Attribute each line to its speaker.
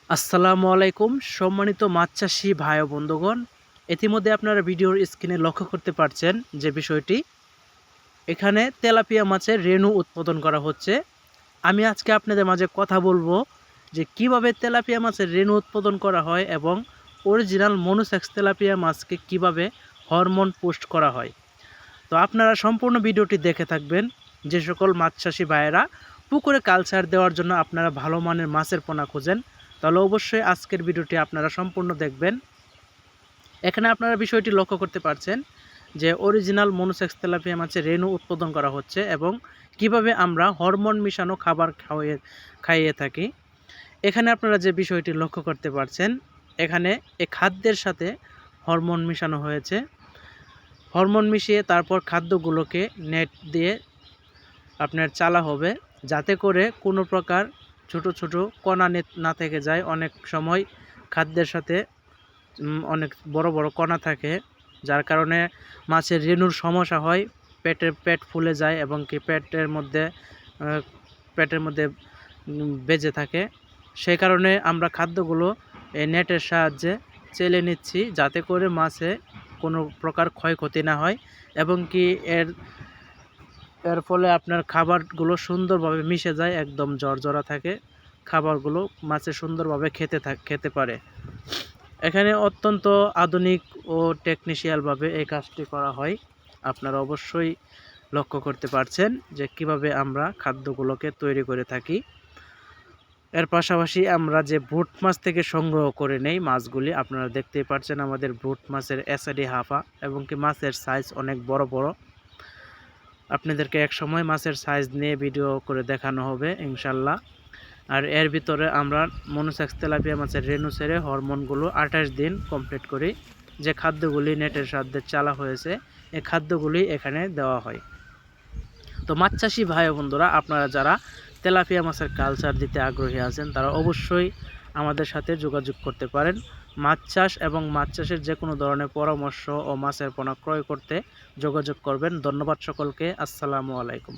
Speaker 1: আসসালামু আলাইকুম সম্মানিত মাছ চাষি ভাই ও বন্ধুগণ, ইতিমধ্যে আপনারা ভিডিওর স্ক্রিনে লক্ষ্য করতে পারছেন যে বিষয়টি এখানে তেলাপিয়া মাছের রেণু উৎপাদন করা হচ্ছে। আমি আজকে আপনাদের মাঝে কথা বলবো যে কিভাবে তেলাপিয়া মাছের রেণু উৎপাদন করা হয় এবং অরিজিনাল মনোসেক্স তেলাপিয়া মাছকে কিভাবে হরমোন পুষ্ট করা হয়। তো আপনারা সম্পূর্ণ ভিডিওটি দেখে থাকবেন। যে সকল মাছ চাষি ভাইয়েরা পুকুরে কালচার দেওয়ার জন্য আপনারা ভালো মানের মাছের পোনা খোঁজেন, তাহলে অবশ্যই আজকের ভিডিওটি আপনারা সম্পূর্ণ দেখবেন। এখানে আপনারা বিষয়টি লক্ষ্য করতে পারছেন যে অরিজিনাল মনোসেক্স তেলাপিয়া মাছের রেণু উৎপাদন করা হচ্ছে এবং কিভাবে আমরা হরমোন মিশানো খাবার খাইয়ে থাকি। এখানে আপনারা যে বিষয়টি লক্ষ্য করতে পারছেন, এখানে এই খাদ্যের সাথে হরমোন মিশানো হয়েছে। হরমোন মিশিয়ে তারপর খাদ্যগুলোকে নেট দিয়ে আপনার চালা হবে, যাতে করে কোনো প্রকার ছোট ছোট কণা না থেকে যায়। অনেক সময় খাদ্যের সাথে অনেক বড় বড় কণা থাকে, যার কারণে মাছের রেণুর সমস্যা হয়, পেট ফুলে যায় এবং কি পেটের মধ্যে বেজে থাকে। সেই কারণে আমরা খাদ্যগুলো এই নেটের সাহায্যে চেলে নিচ্ছি, যাতে করে মাছে কোনো প্রকার ক্ষয়ক্ষতি না হয় এবং কি এর ফলে আপনার খাবারগুলো সুন্দরভাবে মিশে যায়, একদম জর্জরা থাকে, খাবারগুলো মাছে সুন্দরভাবে খেতে পারে। এখানে অত্যন্ত আধুনিক ও টেকনিশিয়ালভাবে এই কাজটি করা হয়। আপনারা অবশ্যই লক্ষ্য করতে পারছেন যে কিভাবে আমরা খাদ্যগুলোকে তৈরি করে থাকি। এর পাশাপাশি আমরা যে ব্রুট মাছ থেকে সংগ্রহ করে নেই মাছগুলি, আপনারা দেখতেই পাচ্ছেন আমাদের ব্রুট মাছের অ্যাসাডি হাফা এবং কি মাছের সাইজ অনেক বড় বড়। আপনাদেরকে এক সময় মাছের সাইজ নিয়ে ভিডিও করে দেখানো হবে ইনশাল্লাহ। আর এর ভিতরে আমরা মনোসেক্স তেলাপিয়া মাছের রেণু ছেড়ে হরমোনগুলো 28 দিন কমপ্লিট করি। যে খাদ্যগুলি নেটের সাহায্যে চালা হয়েছে, এই খাদ্যগুলি এখানে দেওয়া হয়। তো মাছ চাষি ভাই ও বন্ধুরা, আপনারা যারা তেলাপিয়া মাছের কালচার দিতে আগ্রহী আছেন, তারা অবশ্যই আমাদের সাথে যোগাযোগ করতে পারেন। মাছ চাষ এবং মাছ চাষের যে কোনো ধরনের পরামর্শ ও মাছের পোনা ক্রয় করতে যোগাযোগ করবেন। ধন্যবাদ সকলকে। আসসালামু আলাইকুম।